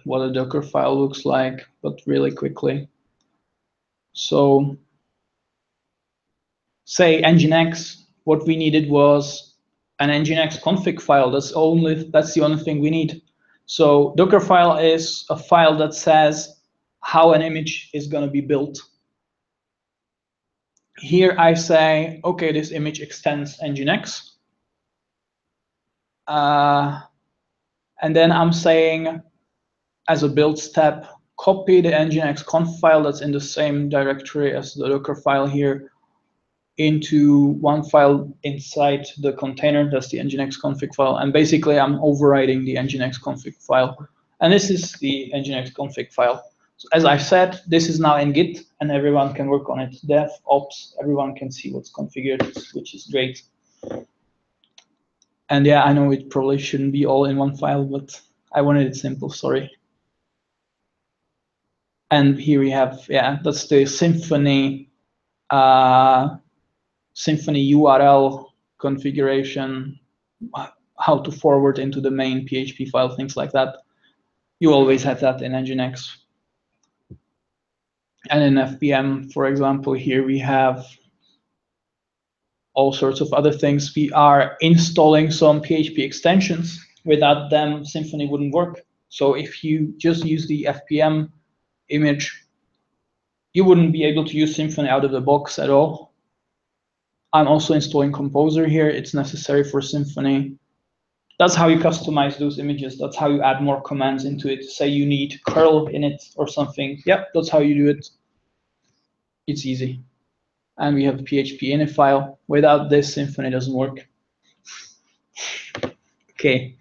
what a Docker file looks like, but really quickly. So say Nginx, what we needed was an Nginx config file. That's the only thing we need. So Docker file is a file that says how an image is going to be built. Here I say, okay, this image extends Nginx. And then I'm saying, as a build step, copy the Nginx conf file that's in the same directory as the Docker file here into one file inside the container. That's the Nginx config file. And basically, I'm overriding the Nginx config file. And this is the Nginx config file. So as I said, this is now in Git, and everyone can work on it. Dev, ops, everyone can see what's configured, which is great. And yeah, I know it probably shouldn't be all in one file, but I wanted it simple, sorry. And here we have, yeah, that's the Symfony Symfony URL configuration, how to forward into the main PHP file, things like that. You always have that in Nginx. And in FPM, for example, here we have all sorts of other things. We are installing some PHP extensions. Without them, Symfony wouldn't work. So if you just use the FPM image, you wouldn't be able to use Symfony out of the box at all. I'm also installing Composer here. It's necessary for Symfony. That's how you customize those images. That's how you add more commands into it. Say you need curl in it or something. Yep, that's how you do it. It's easy. And we have the PHP init file. Without this, Symfony doesn't work. Okay.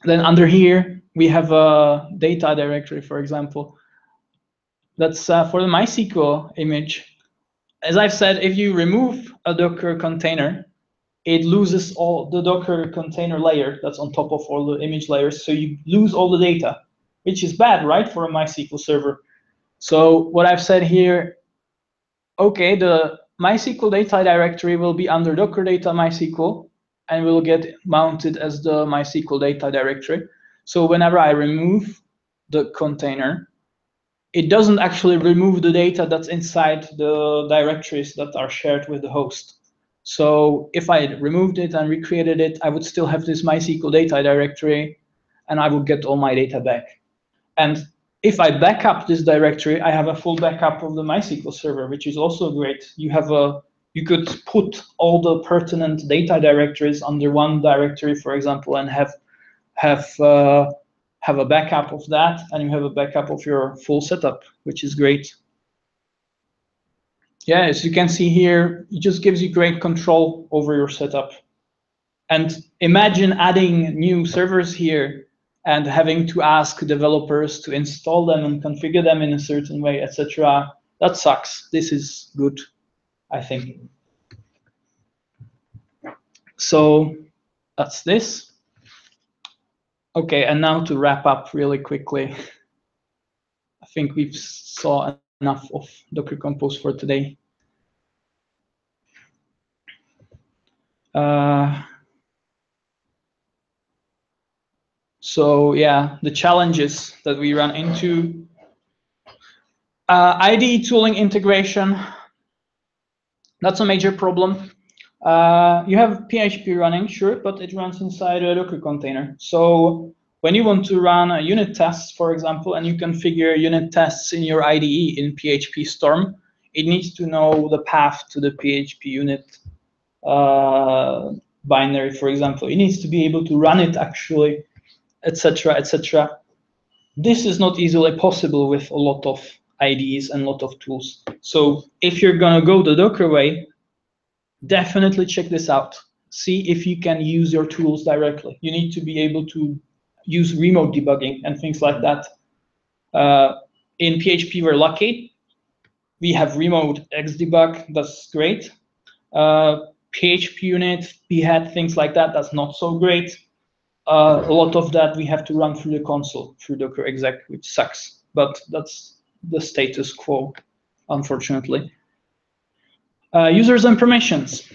Then under here, we have a data directory, for example. That's for the MySQL image. As I've said, if you remove a Docker container, it loses all the Docker container layer that's on top of all the image layers. So you lose all the data, which is bad, right, for a MySQL server. So what I've said here, okay, the MySQL data directory will be under Docker data MySQL and will get mounted as the MySQL data directory. So whenever I remove the container, it doesn't actually remove the data that's inside the directories that are shared with the host. So if I removed it and recreated it, I would still have this MySQL data directory, and I would get all my data back. And if I back up this directory, I have a full backup of the MySQL server, which is also great. You could put all the pertinent data directories under one directory, for example, and have a backup of that, and you have a backup of your full setup, which is great. Yeah, as you can see here, it just gives you great control over your setup. And imagine adding new servers here and having to ask developers to install them and configure them in a certain way, etc. That sucks. This is good, I think. So that's this. Okay, and now to wrap up really quickly. I think we've saw enough of Docker Compose for today. So yeah, the challenges that we run into. IDE tooling integration, that's a major problem. You have PHP running, sure, but it runs inside a Docker container. So when you want to run a unit tests, for example, and you configure unit tests in your IDE in Phpstorm, it needs to know the path to the PHP unit binary, for example. It needs to be able to run it actually, etc., etc. This is not easily possible with a lot of IDEs and a lot of tools. So if you're going to go the Docker way, definitely check this out. See if you can use your tools directly. You need to be able to use remote debugging and things like that. In PHP, we're lucky. We have remote xdebug. That's great. PHP unit, phead, things like that, that's not so great. A lot of that we have to run through the console, through Docker exec, which sucks. But that's the status quo, unfortunately. Users and permissions.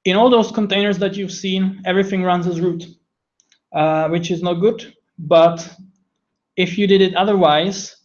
In all those containers that you've seen, everything runs as root, which is not good. But if you did it otherwise,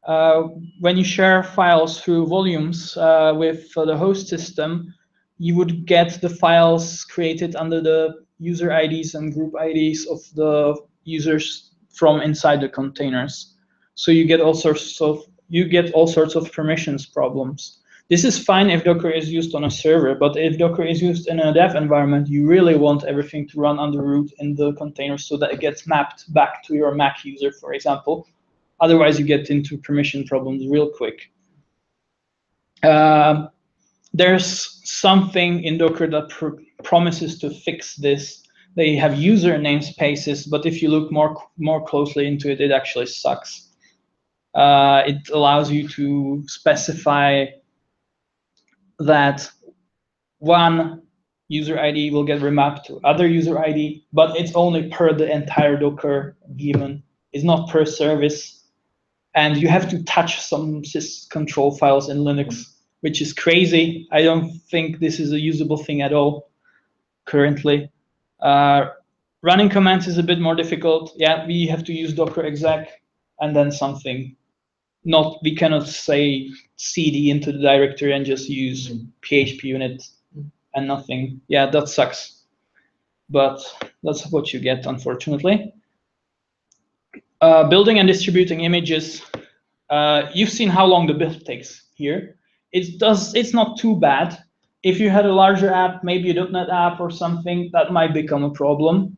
when you share files through volumes with the host system, you would get the files created under the user IDs and group IDs of the users from inside the containers. So you get all sorts of permissions problems. This is fine if Docker is used on a server, but if Docker is used in a dev environment, you really want everything to run under root in the container so that it gets mapped back to your Mac user, for example. Otherwise, you get into permission problems real quick. There's something in Docker that promises to fix this. They have user namespaces, but if you look more closely into it, it actually sucks. It allows you to specify that one user ID will get remapped to other user ID, but it's only per the entire Docker daemon. It's not per service. And you have to touch some syscontrol files in Linux, which is crazy. I don't think this is a usable thing at all currently. Running commands is a bit more difficult. Yeah, we have to use docker exec and then something. We cannot say cd into the directory and just use php unit and nothing. Yeah, that sucks. But that's what you get, unfortunately. Building and distributing images. You've seen how long the build takes here. It's not too bad. If you had a larger app, maybe a .NET app or something, that might become a problem.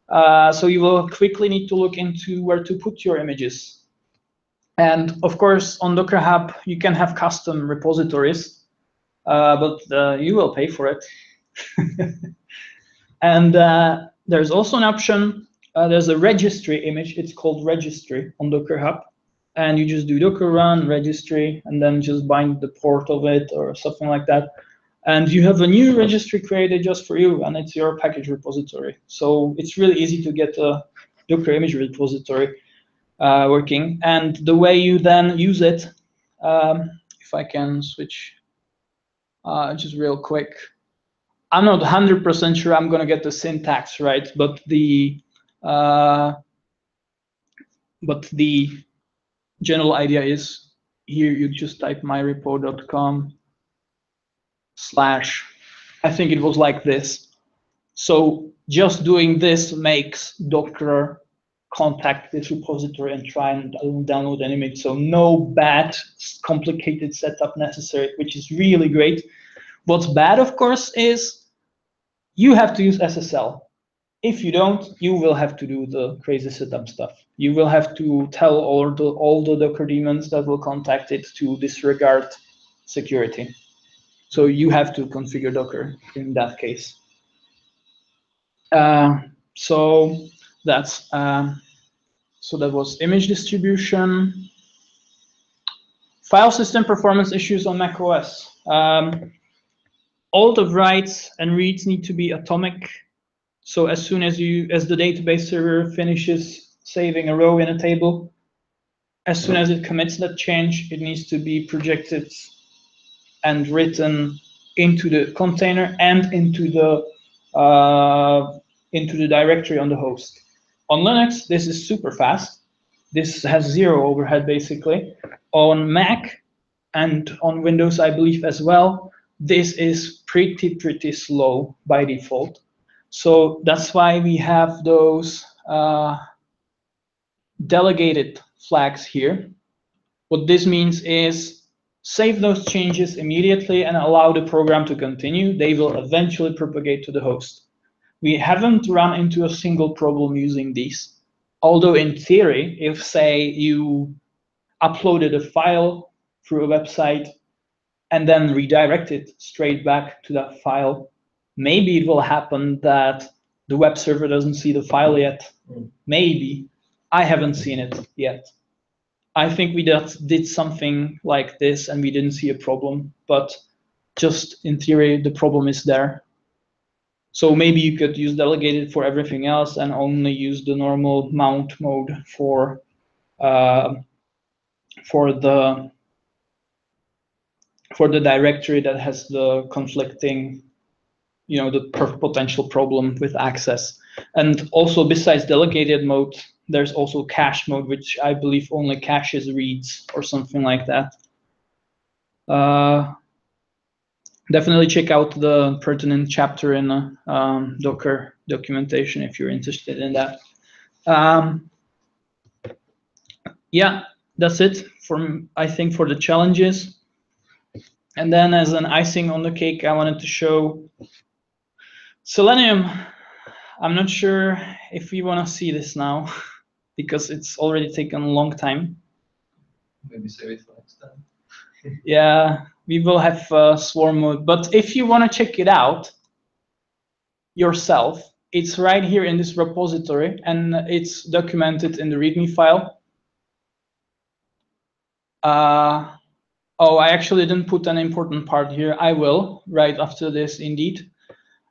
So you will quickly need to look into where to put your images. And of course, on Docker Hub, you can have custom repositories, but you will pay for it. And there's also an option. There's a registry image. It's called registry on Docker Hub. And you just do docker run registry and then just bind the port of it or something like that. And you have a new registry created just for you, and it's your package repository. So it's really easy to get a Docker image repository working. And the way you then use it, if I can switch just real quick. I'm not 100% sure I'm going to get the syntax right, but the general idea is here you just type myrepo.com/ I think it was like this. So just doing this makes Docker contact this repository and try and download an image. So no bad, complicated setup necessary, which is really great. What's bad, of course, is you have to use SSL. If you don't, you will have to do the crazy setup stuff. You will have to tell all the Docker daemons that will contact it to disregard security. So you have to configure Docker in that case. So that's so that was image distribution. File system performance issues on macOS. All the writes and reads need to be atomic. So as soon as the database server finishes saving a row in a table, as soon as it commits that change, it needs to be projected and written into the container and into the directory on the host. On Linux, this is super fast. This has zero overhead, basically. On Mac and on Windows, I believe as well, this is pretty slow by default. So that's why we have those delegated flags here. What this means is save those changes immediately and allow the program to continue. They will eventually propagate to the host. We haven't run into a single problem using these. Although in theory, if say you uploaded a file through a website and then redirect it straight back to that file, maybe it will happen that the web server doesn't see the file yet. Maybe. I haven't seen it yet. I think we did something like this and we didn't see a problem, but just in theory, the problem is there. So maybe you could use delegated for everything else and only use the normal mount mode for the directory that has the conflicting, the potential problem with access. And also besides delegated mode, there's also cache mode, which I believe only caches reads or something like that. Definitely check out the pertinent chapter in Docker documentation if you're interested in that. Yeah, that's it I think for the challenges. And then as an icing on the cake, I wanted to show Selenium. I'm not sure if we want to see this now because it's already taken a long time. Maybe save it for next time. Yeah, we will have swarm mode. But if you want to check it out yourself, it's right here in this repository, and it's documented in the Readme file. Oh, I actually didn't put an important part here. I will right after this, indeed.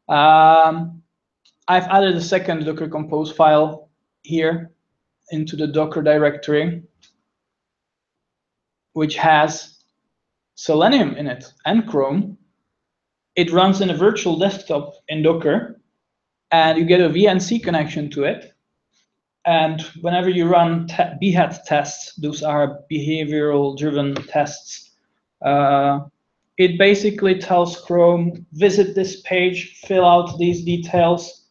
I've added a second Docker Compose file here into the Docker directory, which has Selenium in it and Chrome. It runs in a virtual desktop in Docker, and you get a VNC connection to it. And whenever you run behat tests, those are behavioral-driven tests, it basically tells Chrome, visit this page, fill out these details,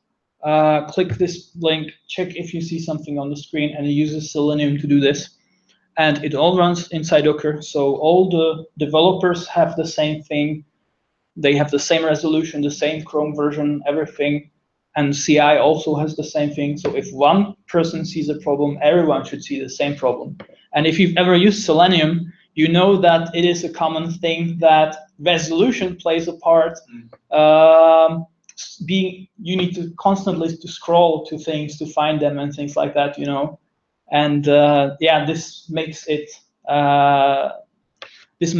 click this link, check if you see something on the screen, and it uses Selenium to do this. And it all runs inside Docker, so all the developers have the same thing. They have the same resolution, the same Chrome version, everything. And CI also has the same thing. So if one person sees a problem, everyone should see the same problem. And if you've ever used Selenium, you know that it is a common thing that resolution plays a part. You need to constantly to scroll to things to find them and things like that, you know. And yeah, this makes it. This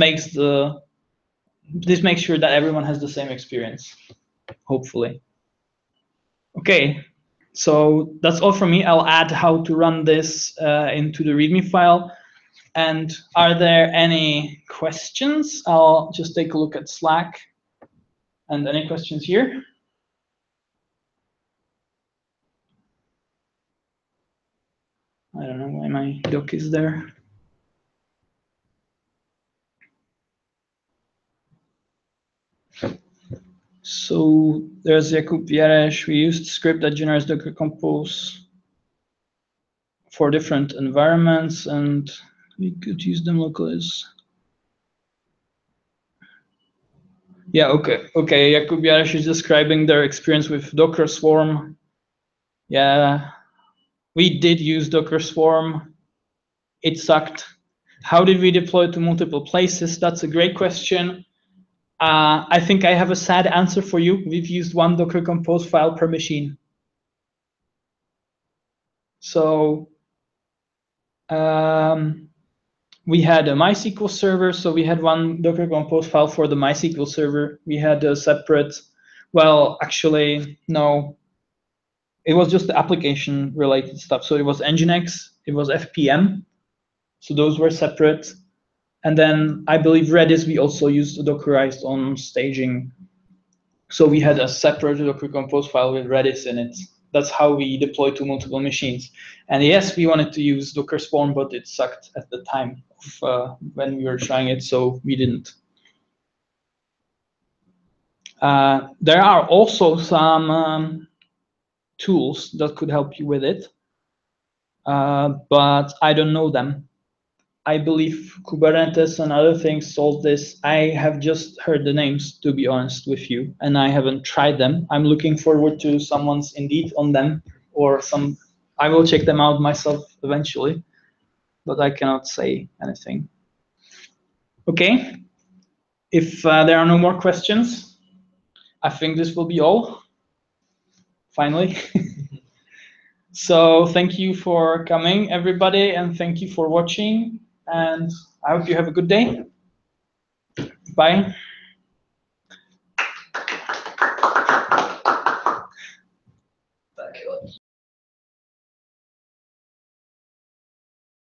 makes sure that everyone has the same experience, hopefully. Okay, so that's all from me. I'll add how to run this into the Readme file. And are there any questions? I'll just take a look at Slack. And any questions here? I don't know why my doc is there. So there's Jakub Vieresh. We used script that generates Docker Compose for different environments, and we could use them locally. Yeah, okay. Jakub Vieresh is describing their experience with Docker Swarm. Yeah, we did use Docker Swarm. It sucked. How did we deploy to multiple places? That's a great question. I think I have a sad answer for you. We've used one Docker Compose file per machine. So we had a MySQL server, so we had one Docker Compose file for the MySQL server. We had a separate, well, actually, no. It was just the application-related stuff. So it was Nginx, it was FPM. So those were separate. And then I believe Redis, we also used Dockerized on staging. So we had a separate Docker Compose file with Redis in it. That's how we deployed to multiple machines. And yes, we wanted to use Docker Swarm, but it sucked at the time of, when we were trying it, so we didn't. There are also some tools that could help you with it, but I don't know them. I believe Kubernetes and other things solve this. I have just heard the names, to be honest with you, and I haven't tried them. I'm looking forward to someone's InDeEd on them, or some. I will check them out myself eventually, but I cannot say anything. Okay, if there are no more questions, I think this will be all, finally. So thank you for coming, everybody, and thank you for watching. And I hope you have a good day. Bye.